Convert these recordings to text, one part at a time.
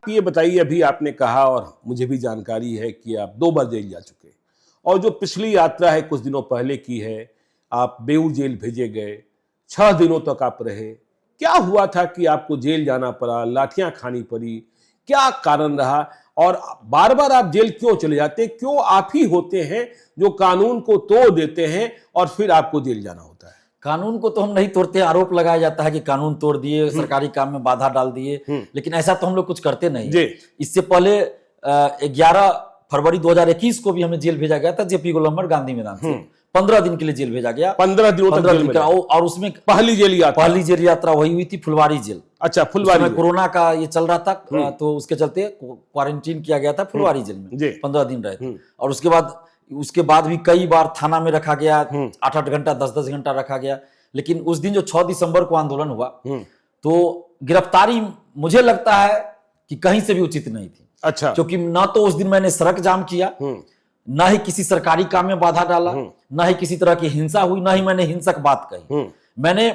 ये बताइए, अभी आपने कहा और मुझे भी जानकारी है कि आप 2 बार जेल जा चुके और जो पिछली यात्रा है कुछ दिनों पहले की है, आप बेऊर जेल भेजे गए, 6 दिनों तक आप रहे। क्या हुआ था कि आपको जेल जाना पड़ा, लाठियां खानी पड़ी, क्या कारण रहा और बार बार आप जेल क्यों चले जाते हैं? क्यों आप ही होते हैं जो कानून को तोड़ देते हैं और फिर आपको जेल जाना होता है? कानून को तो हम नहीं तोड़ते, आरोप लगाया जाता है कि कानून तोड़ दिए, सरकारी काम में बाधा डाल दिए, लेकिन ऐसा तो हम लोग कुछ करते नहीं। इससे पहले 11 फरवरी 2021 को भी हमें जेल भेजा गया था जेपी गोलंबर गांधी मैदान से। 15 दिन के लिए जेल भेजा गया। 15 दिनों तक जेल में और उसमें पहली जेल यात्रा वही हुई थी फुलवारी जेल। अच्छा, फुलवारी में कोरोना का ये चल रहा था तो उसके चलते क्वारंटीन किया गया था फुलवारी जेल में। 15 दिन रहे थे और उसके बाद भी कई बार थाना में रखा गया, 8-8 घंटा 10-10 घंटा रखा गया। लेकिन उस दिन जो 6 दिसंबर को आंदोलन हुआ तो गिरफ्तारी मुझे लगता है कि कहीं से भी उचित नहीं थी। अच्छा, क्योंकि ना तो उस दिन मैंने सड़क जाम किया, ना ही किसी सरकारी काम में बाधा डाला, ना ही किसी तरह की हिंसा हुई, ना ही मैंने हिंसक बात कही। मैंने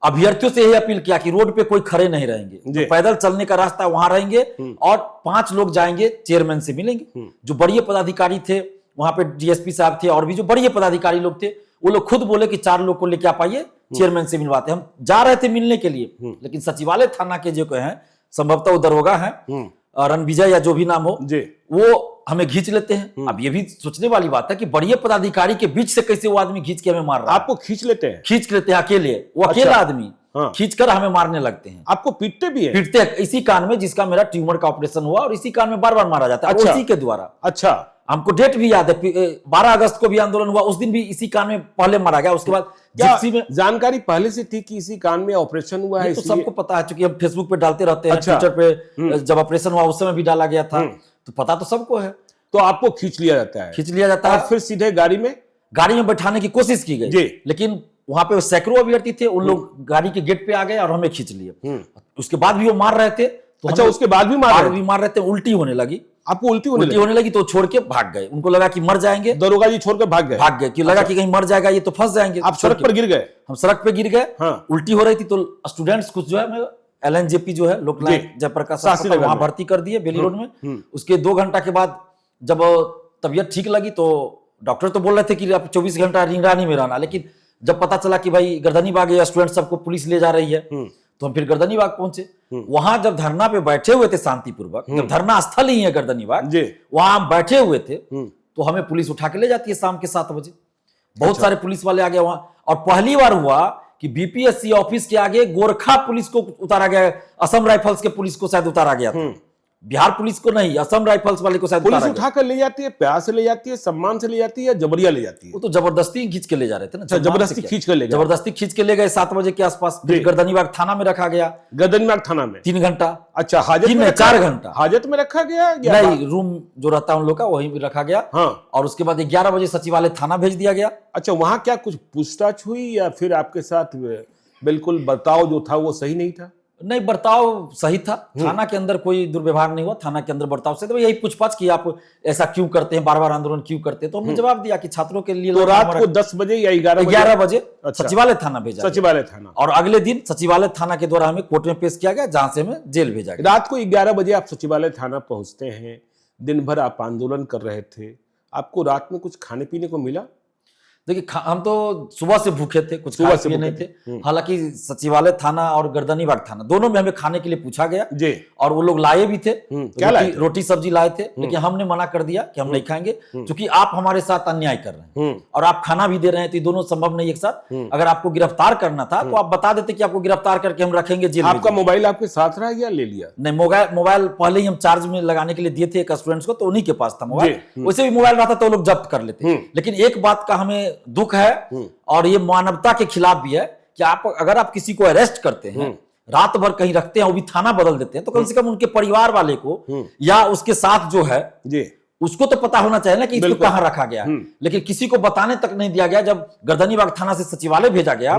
अभ्यर्थियों से यही अपील किया कि रोड पे कोई खड़े नहीं रहेंगे, तो पैदल चलने का रास्ता वहां रहेंगे और 5 लोग जाएंगे, चेयरमैन से मिलेंगे। जो बड़े पदाधिकारी थे वहां पे, डीएसपी साहब थे और भी जो बड़े पदाधिकारी लोग थे, वो लोग खुद बोले कि 4 लोग को लेके आप आइए, चेयरमैन से मिलवाते। हम जा रहे थे मिलने के लिए, लेकिन सचिवालय थाना के जो हैं, संभवतः वो दरोगा है रणविजय या जो भी नाम हो, वो हमें खींच लेते हैं। अब ये भी सोचने वाली बात है कि बड़े पदाधिकारी के बीच से कैसे वो आदमी खींच के हमें मार रहा है। आपको खींच लेते हैं अकेले, वो अकेला आदमी खींचकर हमें मारने लगते हैं। आपको पीटते भी हैं? पीटते हैं इसी कान में जिसका मेरा ट्यूमर का ऑपरेशन हुआ, और इसी कान में बार बार मारा जाता है। उसी के द्वारा। अच्छा, हमको डेट भी याद है, 12 अगस्त को भी आंदोलन हुआ, उस दिन भी इसी कान में पहले मारा गया। उसके बाद जिप्सी में जानकारी पहले से थी कि इसी कान में ऑपरेशन हुआ है? तो सबको पता है, क्योंकि हम फेसबुक पे डालते रहते हैं, ट्विटर पे जब ऑपरेशन हुआ उस समय भी डाला गया था, तो पता तो सबको है। तो आपको खींच लिया जाता है, फिर सीधे गाड़ी में बैठाने की कोशिश की गई, लेकिन वहां पे सैकड़ों अभ्यर्थी थे, उन लोग गाड़ी के गेट पे आ गए और हमें खींच लिए। उसके बाद भी वो मार रहे थे। तो अच्छा, उसके बाद भी मार रहे थे। उल्टी होने लगी। आपको उल्टी होने लगी तो छोड़ के भाग गए। उनको लगा कि मर जाएंगे, दरोगा जी छोड़कर भाग गए कि लगा कि कहीं मर जाएगा ये तो फंस जाएंगे। आप सड़क पर गिर गए? हम सड़क पे गिर गए। उल्टी हो रही थी तो स्टूडेंट्स कुछ जो है LNJP जो है लोकनायक जयप्रकाश वहां भर्ती कर दिए बेली रोड में। उसके 2 घंटा के बाद जब तबीयत ठीक लगी तो डॉक्टर तो बोल रहे थे कि आप 24 घंटा रिंगरानी में रहना, लेकिन जब पता चला कि भाई गर्दनी बाग या स्टूडेंट सबको पुलिस ले जा रही है, तो हम फिर गर्दनी बाग पहुंचे। वहां जब धरना पे बैठे हुए थे शांतिपूर्वक, जब धरना स्थल ही है गर्दनी बाग, वहां हम बैठे हुए थे, तो हमें पुलिस उठा के ले जाती है शाम के 7 बजे। बहुत सारे पुलिस वाले आ गए वहां, और पहली बार हुआ कि BPSC ऑफिस के आगे गोरखा पुलिस को उतारा गया, असम राइफल्स के पुलिस को शायद उतारा गया था, बिहार पुलिस को नहीं, असम राइफल्स वाले को शायद पुलिस उठाकर ले जाती है। प्यार से ले जाती है, सम्मान से ले जाती है, या जबरिया ले जाती है? वो तो जबरदस्ती खींच के ले जा रहे थे ना। जबरदस्ती खींच के ले गए 7 बजे के आसपास। गर्दनीबाग थाना में रखा गया। गर्दनीबाग थाना में 3 घंटा। अच्छा, हाजत में 4 घंटा हाजत में रखा गया? नहीं, रूम जो रहता है उन लोग का वहीं भी रखा गया। और उसके बाद 11 बजे सचिवालय थाना भेज दिया गया। अच्छा, वहां क्या कुछ पूछताछ हुई या फिर आपके साथ बिल्कुल बर्ताव जो था वो सही नहीं था? नहीं, बर्ताव सही था। थाना के अंदर कोई दुर्व्यवहार नहीं हुआ। थाना के अंदर बर्ताव से तो यही पूछताछ की, आप ऐसा क्यों करते हैं, बार बार आंदोलन क्यों करते हैं, तो हमने जवाब दिया कि छात्रों के लिए। तो रात को 10 बजे या 11 बजे सचिवालय थाना भेजा, सचिवालय थाना, और अगले दिन सचिवालय थाना के द्वारा हमें कोर्ट में पेश किया गया, जहां से हमें जेल भेजा गया। रात को 11 बजे आप सचिवालय थाना पहुंचते हैं, दिन भर आप आंदोलन कर रहे थे, आपको रात में कुछ खाने पीने को मिला? देखिए, हम तो सुबह से भूखे थे, कुछ सुबह से नहीं थे। हालांकि सचिवालय थाना और गर्दनीबाग थाना दोनों में हमें खाने के लिए पूछा गया जी, और वो लोग लाए भी थे। क्या लाए? रोटी सब्जी लाए थे, लेकिन हमने मना कर दिया कि हम नहीं खाएंगे, क्योंकि आप हमारे साथ अन्याय कर रहे हैं और आप खाना भी दे रहे हैं, तो ये दोनों संभव नहीं एक साथ। अगर आपको गिरफ्तार करना था तो आप बता देते कि आपको गिरफ्तार करके हम रखेंगे जेल। आपका मोबाइल आपके साथ रहा या ले लिया? नहीं, मोबाइल पहले ही हम चार्ज में लगाने के लिए दिए थे एक स्टूडेंट्स को, तो उन्हीं के पास था मोबाइल। वैसे भी मोबाइल रहता तो लोग जब्त कर लेते। लेकिन एक बात का हमें दुख है, और ये मानवता के खिलाफ भी है, कि अगर आप किसी को अरेस्ट करते हैं, रात भर कहीं रखते हैं, वो भी थाना बदल देते हैं, तो कम से कम उनके परिवार वाले को या उसके साथ जो है उसको तो पता होना चाहिए ना कि इसको कहां रखा गया है। लेकिन किसी को बताने तक नहीं दिया गया। जब गर्दनीबाग थाना से सचिवालय भेजा गया,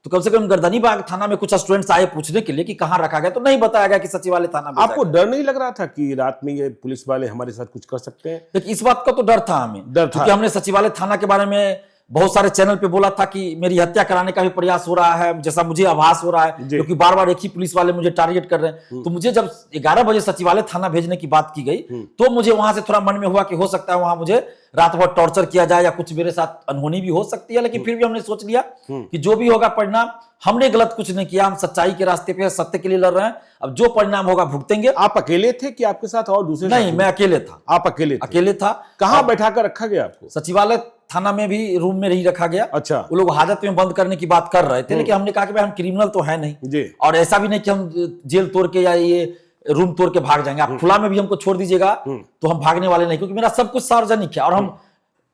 तो कम से कम गर्दनीबाग थाना में कुछ स्टूडेंट्स आए पूछने के लिए कि कहां रखा गया, तो नहीं बताया गया कि सचिवालय थाना में। आपको डर नहीं लग रहा था कि रात में ये पुलिस वाले हमारे साथ कुछ कर सकते हैं? देखिए, इस बात का तो डर था हमें, क्योंकि हमने सचिवालय थाना के बारे में बहुत सारे चैनल पे बोला था कि मेरी हत्या कराने का भी प्रयास हो रहा है, जैसा मुझे आभास हो रहा है, क्योंकि बार बार एक ही पुलिस वाले मुझे टारगेट कर रहे हैं। तो मुझे जब 11 बजे सचिवालय थाना भेजने की बात की गई, तो मुझे वहां से थोड़ा मन में हुआ कि हो सकता है वहां मुझे रात भर टॉर्चर किया जाए या कुछ मेरे साथ अनहोनी भी हो सकती है। लेकिन फिर भी हमने सोच लिया कि जो भी होगा परिणाम, हमने गलत कुछ नहीं किया, हम सच्चाई के रास्ते पे सत्य के लिए लड़ रहे हैं, अब जो परिणाम होगा भुगतेंगे। आप अकेले थे कि आपके साथ और दूसरे? नहीं, मैं अकेले था। आप अकेले था। कहाँ बैठा कर रखा गया आपको? सचिवालय थाना में भी रूम में ही रखा गया। अच्छा। वो लोग हाजत में बंद करने की बात कर रहे थे, लेकिन हमने कहा कि भाई हम क्रिमिनल तो है नहीं जी, और ऐसा भी नहीं कि हम जेल तोड़ के या ये रूम तोड़ के भाग जाएंगे। आप खुला में भी हमको छोड़ दीजिएगा तो हम भागने वाले नहीं, क्योंकि मेरा सब कुछ सार्वजनिक है। और हम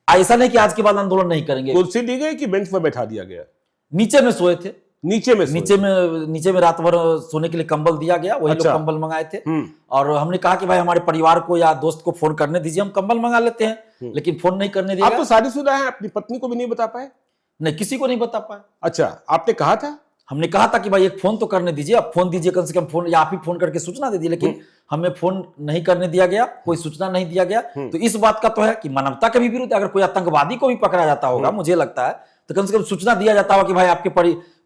ऐसा नहीं कि आज के बाद आंदोलन नहीं करेंगे। कुर्सी दी गई कि बेंच पर बैठा दिया गया? नीचे में सोए थे। नीचे में रात भर सोने के लिए कंबल दिया गया, वही लोग कंबल मंगाए थे। और हमने कहा कि भाई हमारे परिवार को या दोस्त को फोन करने दीजिए, हम कंबल मंगा लेते हैं, लेकिन फोन नहीं करने दिया। आप तो शादीशुदा हैं, अपनी पत्नी को भी नहीं बता पाए? नहीं, किसी को नहीं बता पाए। अच्छा, आपने कहा था? हमने कहा था कि भाई एक फोन तो करने दीजिए, अब फोन दीजिए, कम से कम फोन या आप ही फोन करके सूचना दे दीजिए, लेकिन हमें फोन नहीं करने दिया गया, कोई सूचना नहीं दिया गया। तो इस बात का तो है कि मानवता के भी विरुद्ध, अगर कोई आतंकवादी को भी पकड़ा जाता होगा, मुझे लगता है, तो कम से कम सूचना दिया जाता होगा कि भाई आपके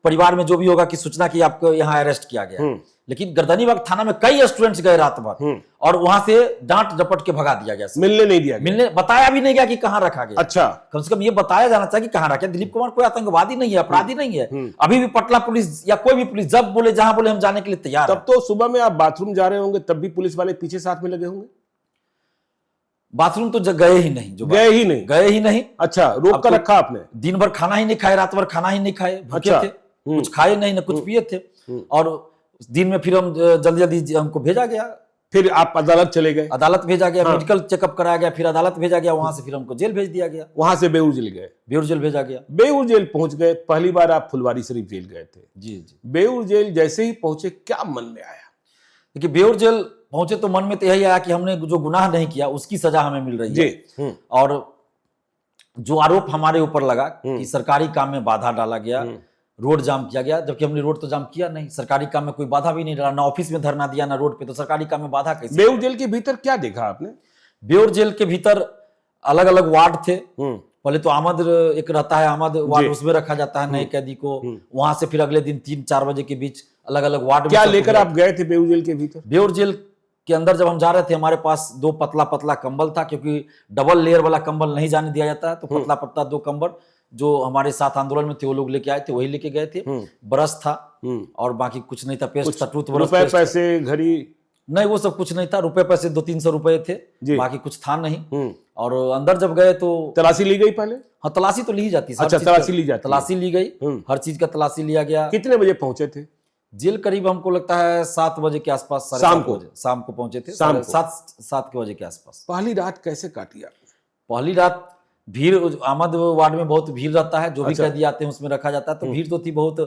परिवार में जो भी होगा कि सूचना की आपको यहाँ अरेस्ट किया गया। लेकिन गर्दनीबाग थाना में कई स्टूडेंट्स गए रात भर, और वहां से डांट डपट के भगा दिया गया, मिलने नहीं दिया गया, बताया भी नहीं गया कि कहां रखा गया। अच्छा, कम से कम ये बताया जाना चाहिए कि कहां रखा। दिलीप कुमार कोई आतंकवादी नहीं है, अपराधी नहीं है। अभी भी पटना पुलिस या कोई भी पुलिस जब बोले, जहां बोले, हम जाने के लिए तैयार। तब तो सुबह में आप बाथरूम जा रहे होंगे, तब भी पुलिस वाले पीछे साथ में लगे होंगे? बाथरूम तो गए ही नहीं। अच्छा, रोक कर रखा आपने? दिन भर खाना ही नहीं खाए, रात भर खाना ही नहीं खाए, भूखे थे, कुछ खाए नहीं, ना कुछ पिए थे। और दिन में फिर हम जल्दी हमको भेजा गया। फिर आप अदालत चले गए? अदालत भेजा गया, मेडिकल चेकअप कराया गया, फिर अदालत भेजा गया, वहां से फिर हमको जेल भेज दिया गया। वहां से बेऊर जेल गए? बेऊर जेल भेजा गया। बेऊर जेल पहुंच गए, पहली बार आप फुलवारी शरीफ जेल गए थे? जी। बेऊर जेल जैसे ही पहुंचे, क्या मन में आया? देखिए, बेऊर जेल पहुंचे तो मन में तो यही आया कि हमने जो गुनाह नहीं किया उसकी सजा हमें मिल रही है। और जो आरोप हमारे ऊपर लगा कि सरकारी काम में बाधा डाला गया, रोड जाम किया गया, जबकि हमने रोड तो जाम किया नहीं, सरकारी काम में कोई बाधा भी नहीं डाला, ना ऑफिस में धरना दिया, ना रोड पे, तो सरकारी काम में बाधा कैसे? बेऊर जेल के भीतर क्या देखा आपने? बेऊर जेल के भीतर अलग अलग वार्ड थे। पहले तो आमद एक रहता है, आमद वार्ड, उसमें रखा जाता है नए कैदी को। वहां से फिर अगले दिन 3-4 बजे के बीच अलग अलग वार्ड। क्या लेकर आप गए थे बेऊर जेल के भीतर? बेऊर जेल के अंदर जब हम जा रहे थे, हमारे पास 2 पतला पतला कंबल था, क्योंकि डबल लेयर वाला कंबल नहीं जाने दिया जाता है, तो पतला पतला 2 कंबल जो हमारे साथ आंदोलन में थे वो लोग लेके आए थे, वही लेके गए थे। ब्रश था और बाकी कुछ नहीं था, पेस्ट था, टूथब्रश, पैसे, घड़ी नहीं, वो सब कुछ नहीं था। रुपए पैसे 200-300 रुपए थे, बाकी कुछ था नहीं। और अंदर जब गए तो तलाशी ली गई पहले? हाँ, तलाशी तो ली जाती है। अच्छा, तलाशी ली जाती? तलाशी ली गई, हर चीज का तलाशी लिया गया। कितने बजे पहुंचे थे जेल? करीब हमको लगता है 7 बजे के आसपास, शाम को पहुंचे थे, 7 बजे के आसपास। पहली रात कैसे काटी आपने? पहली रात भीड़, आमद वार्ड में बहुत भीड़ रहता है, जो भी कैदी आते हैं उसमें रखा जाता है, तो भीड़ तो थी बहुत।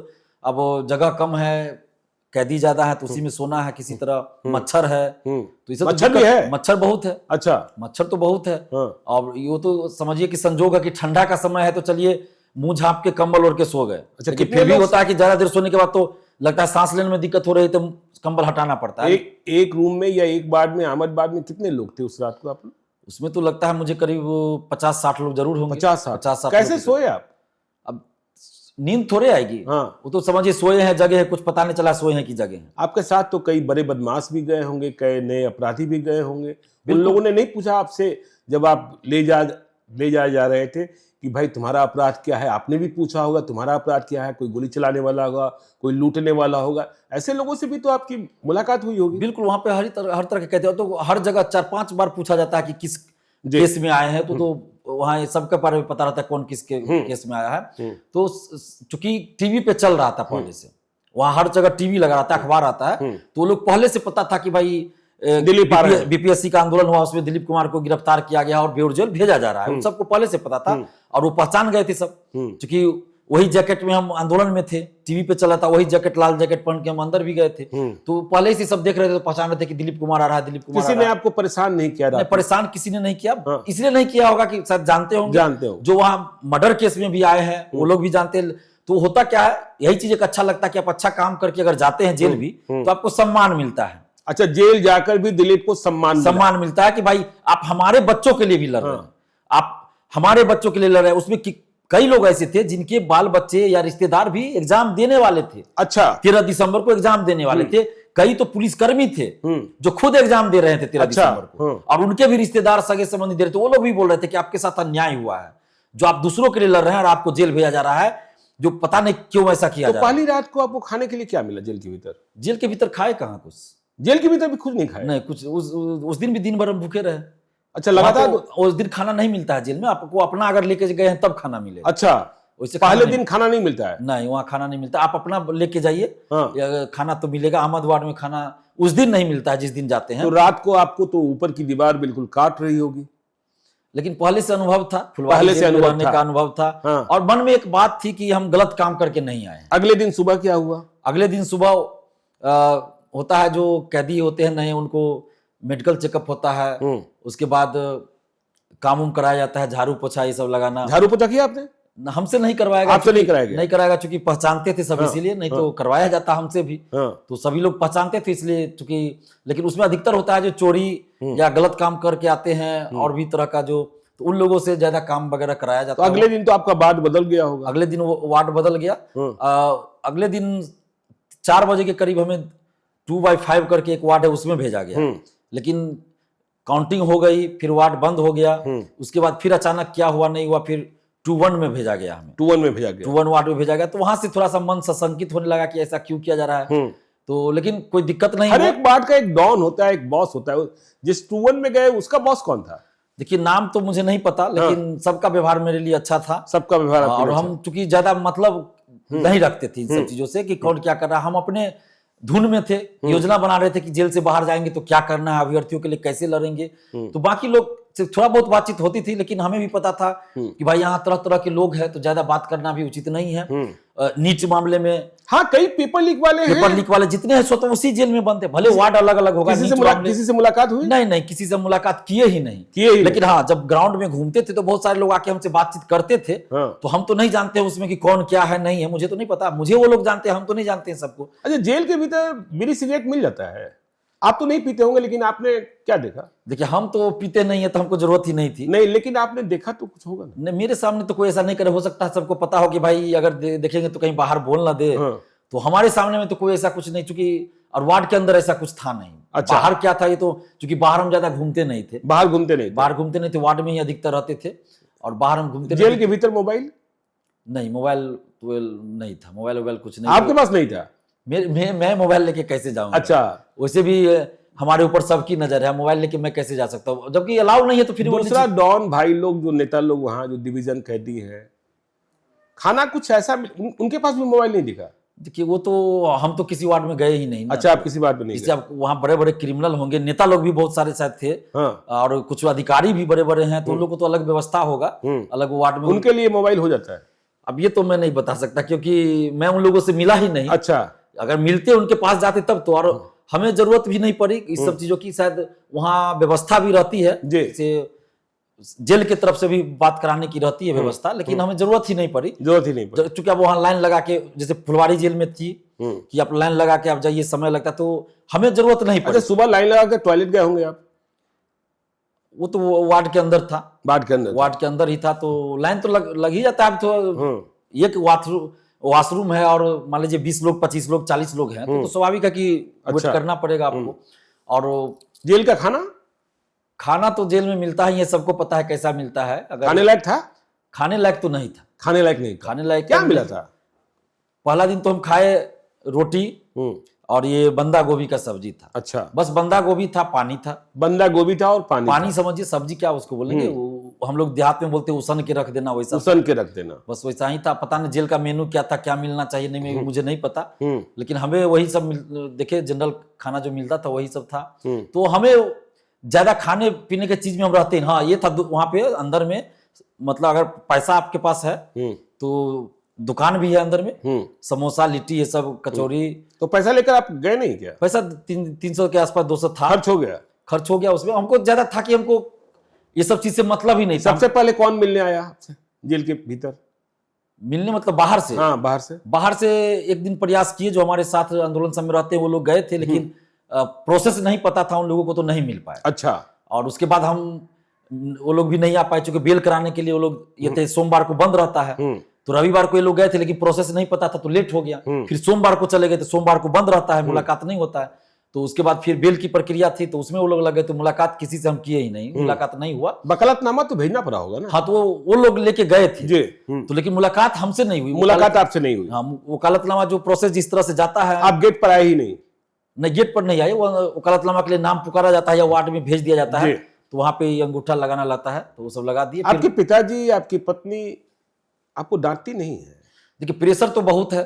अब जगह कम है, कैदी ज्यादा है, तो उसी में सोना है किसी तरह। मच्छर है, तो इसे मच्छर भी है? मच्छर बहुत है। अच्छा, मच्छर तो बहुत है। और ये तो समझिए कि संजोग है कि ठंडा का समय है, तो चलिए मुंह झाँप के कंबल ओढ़ के सो गए। अच्छा, फिर भी होता है कि ज्यादा देर सोने के बाद तो लगता है सांस लेने में दिक्कत हो रही है, तो कंबल हटाना पड़ता है। एक रूम में या एक वार्ड में, आमद वार्ड में कितने लोग थे उस रात को आप लोग? उसमें तो लगता है मुझे करीब 50-60 लोग जरूर होंगे। 50-60? कैसे सोए आप? अब नींद थोड़े आएगी। वो तो समझिए सोए हैं, जगह है, कुछ पता नहीं चला सोए हैं कि जगह है। आपके साथ तो कई बड़े बदमाश भी गए होंगे, कई नए अपराधी भी गए होंगे, उन लोगों ने नहीं पूछा आपसे जब आप ले जा रहे थे कि भाई तुम्हारा अपराध क्या है? आपने भी पूछा होगा तुम्हारा अपराध क्या है? कोई गोली चलाने वाला होगा, कोई लूटने वाला होगा, ऐसे लोगों से भी तो आपकी मुलाकात हुई होगी। बिल्कुल, वहां पे हर तरह के कहते हो, तो हर जगह 4-5 बार पूछा जाता है कि किस केस में आए हैं, तो वहां सबके बारे में पता रहता है कौन किस केस में आया है। तो चूंकि टीवी पे चल रहा था पहले से, वहां हर जगह टीवी लगा रहता है, अखबार आता है, तो वो लोग पहले से पता था कि भाई बीपीएससी का आंदोलन हुआ, उसमें दिलीप कुमार को गिरफ्तार किया गया और बेऊर जेल भेजा जा रहा है, उन सबको पहले से पता था। और वो पहचान गए थे सब, क्योंकि वही जैकेट में हम आंदोलन में थे, टीवी पे चला था वही जैकेट, लाल जैकेट पहन के हम अंदर भी गए थे, तो पहले से सब देख रहे थे, तो पहचान रहे थे कि दिलीप कुमार आ रहा है, दिलीप कुमार। किसी ने आपको परेशान नहीं किया? नहीं, परेशान किसी ने नहीं किया। इसलिए नहीं किया होगा कि शायद जानते हो जो वहां मर्डर केस में भी आए हैं, वो लोग भी जानते हैं। तो होता क्या है, यही चीज एक अच्छा लगता है कि आप अच्छा काम करके अगर जाते हैं जेल भी, तो आपको सम्मान मिलता है। अच्छा, जेल जाकर भी दिलीप को सम्मान मिलता है कि भाई आप हमारे बच्चों के लिए भी लड़ रहे हैं, आप हमारे बच्चों के लिए लड़ रहे हैं। उसमें कई लोग ऐसे थे जिनके बाल बच्चे या रिश्तेदार भी एग्जाम देने वाले थे। अच्छा। 13 दिसंबर को एग्जाम देने वाले थे। कई तो पुलिसकर्मी थे जो खुद एग्जाम दे रहे थे 13 दिसंबर को, और उनके भी रिश्तेदार सगे संबंधी दे रहे थे। वो लोग भी बोल रहे थे कि आपके साथ अन्याय हुआ है, जो आप दूसरों के लिए लड़ रहे हैं और आपको जेल भेजा जा रहा है, जो पता नहीं क्यों ऐसा किया जा रहा है। पहली रात को आपको खाने के लिए क्या मिला जेल के भीतर? जेल के भीतर खाए कहाँ कुछ, जेल के भीतर भी कुछ नहीं खाए? नहीं कुछ। उस दिन भी दिन भर हम भूखे रहे। अच्छा, लगातार उस दिन खाना नहीं मिलता है जेल में, आपको अपना अगर लेके गए हैं तब खाना मिलेगा। अच्छा, पहले दिन खाना नहीं मिलता है? नहीं, वहाँ खाना नहीं मिलता, आप अपना लेके जाइए। हाँ। खाना तो मिलेगा। अहमद वार्ड में खाना उस दिन नहीं मिलता है जिस दिन जाते हैं। तो रात को आपको तो ऊपर की दीवार बिल्कुल काट रही होगी। लेकिन पहले से अनुभव था, पहले से अनुभव रहने का अनुभव था। हाँ। और मन में एक बात थी कि हम गलत काम करके नहीं आए। अगले दिन सुबह क्या हुआ? अगले दिन सुबह होता है, जो कैदी होते हैं नए, उनको मेडिकल चेकअप होता है। उसके बाद काम उम कराया जाता है, झाड़ू पोछा ये सब लगाना। झाड़ू पोछा किया आपने? हमसे नहीं करवाएगा, आपसे नहीं कराएगा? नहीं कराएगा, चूंकि पहचानते थे सब, इसीलिए। नहीं तो करवाया जाता हमसे भी। तो सभी लोग पहचानते थे इसलिए, चूंकि। लेकिन उसमें अधिकतर होता है जो चोरी या गलत काम करके आते हैं, और भी तरह का जो, तो उन लोगों से ज्यादा काम वगैरह कराया जाता है। तो अगले दिन तो आपका वार्ड बदल गया होगा? अगले दिन वो वार्ड बदल गया। अगले दिन 4 बजे के करीब हमें 2/5 करके एक वार्ड है, उसमें भेजा गया। लेकिन काउंटिंग हो गई, फिर वार्ड बंद हो गया। उसके बाद फिर अचानक क्या हुआ नहीं हुआ, फिर 2-1 में भेजा गया हमें। 2-1 में भेजा गया? 2-1 वार्ड में भेजा गया। तो वहां से थोड़ा सा मन सशंकित होने लगा कि ऐसा क्यों किया जा रहा है। तो लेकिन कोई दिक्कत नहीं। हर एक वार्ड का एक डॉन होता है, एक बॉस होता है। जिस 2-1 में गए उसका बॉस कौन था? देखिए, नाम तो मुझे नहीं पता, लेकिन सबका व्यवहार मेरे लिए अच्छा था। सबका व्यवहार? और हम चूंकि ज्यादा मतलब नहीं रखते थे इन सब चीजों से कि कौन क्या कर रहा है। हम अपने धुन में थे, योजना बना रहे थे कि जेल से बाहर जाएंगे तो क्या करना है, अभ्यर्थियों के लिए कैसे लड़ेंगे। तो बाकी लोग से थोड़ा बहुत बातचीत होती थी, लेकिन हमें भी पता था कि भाई यहाँ तरह तरह के लोग हैं, तो ज्यादा बात करना भी उचित नहीं है। नीच मामले में, हाँ, कई पेपर लीक वाले पेपर लीक वाले जितने हैं सो तो उसी जेल में बनते, भले वार्ड अलग अलग होगा। किसी से मुलाकात हुई? नहीं, किसी से मुलाकात किए ही नहीं। लेकिन हाँ, जब ग्राउंड में घूमते थे तो बहुत सारे लोग आके हमसे बातचीत करते थे। तो हम तो नहीं जानते उसमें कि कौन क्या है नहीं है, मुझे तो नहीं पता। मुझे वो लोग जानते हैं, हम तो नहीं जानते हैं सबको। अच्छा, जेल के भीतर बीड़ी सिगरेट मिल जाता है? आप तो नहीं पीते होंगे, लेकिन आपने क्या देखा? देखिए, हम तो पीते नहीं है, तो हमको जरूरत ही नहीं थी। नहीं, लेकिन आपने देखा तो कुछ होगा ना? नहीं, मेरे सामने तो कोई ऐसा नहीं करे। हो सकता है सबको पता हो कि भाई अगर देखेंगे तो कहीं बाहर बोल ना दे। तो हमारे सामने में तो कोई ऐसा कुछ नहीं, चूंकि और वार्ड के अंदर ऐसा कुछ था नहीं। अच्छा। बाहर क्या था ये तो, चूंकि बाहर हम ज्यादा घूमते नहीं थे। बाहर घूमते नहीं थे, वार्ड में ही अधिकतर रहते थे, और बाहर हम घूमते। जेल के भीतर मोबाइल? नहीं, मोबाइल नहीं था। मोबाइल कुछ नहीं। आपके पास नहीं था? मैं मोबाइल लेके कैसे जाऊंगा? अच्छा। वैसे भी हमारे ऊपर सबकी नजर है, मोबाइल लेके मैं कैसे जा सकता हूँ, जबकि अलाउ नहीं है। तो फिर दूसरा डॉन भाई लोग, जो नेता लोग वहां, जो डिवीजन कैदी है, खाना कुछ ऐसा, उनके पास भी मोबाइल नहीं दिखा? देखिए, वो तो हम तो किसी वार्ड में गए ही नहीं ना। अच्छा, आप किसी वार्ड में नहीं गए? आप वहाँ बड़े बड़े क्रिमिनल होंगे, नेता लोग भी बहुत सारे शायद थे। और कुछ अधिकारी भी बड़े बड़े हैं, तो उन लोग को तो अलग व्यवस्था होगा, अलग वार्ड में उनके लिए मोबाइल हो जाता है। अब ये तो मैं नहीं बता सकता, क्योंकि मैं उन लोगों से मिला ही नहीं। अच्छा। अगर मिलते उनके पास जाते तब तो, और हमें जरूरत भी नहीं पड़ी इस सब चीजों की। शायद वहाँ व्यवस्था भी रहती है, जैसे जेल की तरफ से भी बात कराने की रहती है व्यवस्था, लेकिन हमें जरूरत ही नहीं पड़ी। चूंकि अब वहाँ लाइन लगा के, जैसे फुलवारी जेल में थी कि आप लाइन लगा के आप जाइए, समय लगता, तो हमें जरूरत नहीं पड़ी। अच्छा, सुबह लाइन लगा के टॉयलेट गए होंगे आप? वो तो वार्ड के अंदर था। वार्ड के अंदर ही था, तो लाइन तो लग ही जाता है। अब तो एक वॉशरूम है, और मान लीजिए 20 लोग, 25 लोग, 40 लोग हैं, तो स्वाभाविक है कि वेट करना पड़ेगा आपको। और जेल का खाना तो जेल में मिलता है, ये सबको पता है कैसा मिलता है। अगर खाने लायक था? खाने लायक तो नहीं था। खाने लायक क्या मिला था? पहला दिन तो हम खाए रोटी और ये बंदा गोभी का सब्जी था। अच्छा, बस बंदा गोभी था, पानी था। बंदा गोभी था और पानी समझिए, सब्जी क्या उसको बोलेंगे, हम लोग देहात में बोलते हैं उसन के रख देना, वैसा उसन के रख देना, बस वैसा ही था। पता नहीं जेल का मेनू क्या था, क्या मिलना चाहिए नहीं, मुझे नहीं पता। लेकिन हमें वही सब देखे, जनरल खाना जो मिलता था वही सब था। तो हमें ज्यादा खाने पीने के चीज में हम रहते हैं। हाँ, ये था वहां पे अंदर में, मतलब अगर पैसा आपके पास है तो दुकान भी है अंदर में, समोसा लिट्टी ये सब, कचौरी। तो पैसा लेकर आप गए नहीं क्या? पैसा 300 के आसपास, 200 था। खर्च हो गया उसमें। हमको ज्यादा था कि हमको ये सब चीज से मतलब ही नहीं था। सबसे पहले कौन मिलने आया आपसे जेल के भीतर? मिलने मतलब बाहर से? हाँ, बाहर से एक दिन प्रयास किए, जो हमारे साथ आंदोलन समय रहते हैं वो लोग गए थे, लेकिन प्रोसेस नहीं पता था उन लोगों को, तो नहीं मिल पाया। अच्छा। और उसके बाद हम वो लोग भी नहीं आ पाए, चूंकि बेल कराने के लिए वो लोग ये थे, सोमवार को बंद रहता है। तो रविवार को ये लोग गए थे, लेकिन प्रोसेस नहीं पता था तो लेट हो गया। फिर सोमवार को चले गए, तो सोमवार को बंद रहता है, मुलाकात नहीं होता है। तो उसके बाद फिर बेल की प्रक्रिया थी, तो उसमें वो लोग लगे, तो मुलाकात किसी से हम किए ही नहीं, मुलाकात नहीं हुआ। वकालतनामा तो भेजना पड़ा होगा ना? हाँ, तो वो लोग लेके गए थे जी। तो, लेकिन मुलाकात हमसे नहीं हुई। मुलाकात आपसे नहीं हुई? हाँ, वकालतनामा जो प्रोसेस जिस तरह से जाता है, आप गेट पर आए ही नहीं? नहीं, गेट पर नहीं आए। वो वकालतनामा के लिए नाम पुकारा जाता है या वार्ड में भेज दिया जाता है, तो वहां पे अंगूठा लगाना लगता है, तो वो सब लगा दिए। आपके पिताजी, आपकी पत्नी आपको डांटती नहीं है? देखिए, प्रेशर तो बहुत है,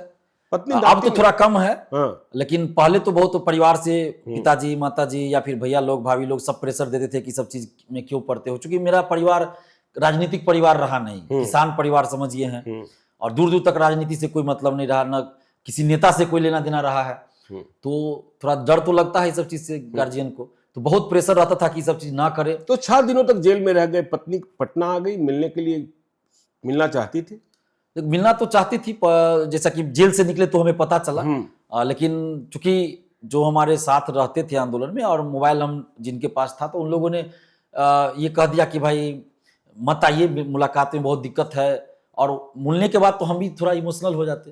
पत्नी अब तो थोड़ा कम है। हाँ। लेकिन पहले तो बहुत परिवार से पिताजी, माताजी या फिर भैया लोग, भाभी लोग सब प्रेशर देते थे कि सब चीज में क्यों पढ़ते हो। चूंकि मेरा परिवार राजनीतिक परिवार रहा नहीं, किसान परिवार समझिए हैं, और दूर दूर तक राजनीति से कोई मतलब नहीं रहा, न किसी नेता से कोई लेना देना रहा है। तो थोड़ा डर तो लगता है इस सब चीज से गार्जियन को, तो बहुत प्रेशर रहता था कि सब चीज ना करे। तो 6 दिनों तक जेल में रह गए, पत्नी पटना आ गई, मिलने के लिए मिलना चाहती थी? मिलना तो चाहती थी, जैसा कि जेल से निकले तो हमें पता चला। लेकिन चूंकि जो हमारे साथ रहते थे आंदोलन में, और मोबाइल हम जिनके पास था, तो उन लोगों ने ये कह दिया कि भाई मत आइए, मुलाकात में बहुत दिक्कत है। और मिलने के बाद तो हम भी थोड़ा इमोशनल हो जाते।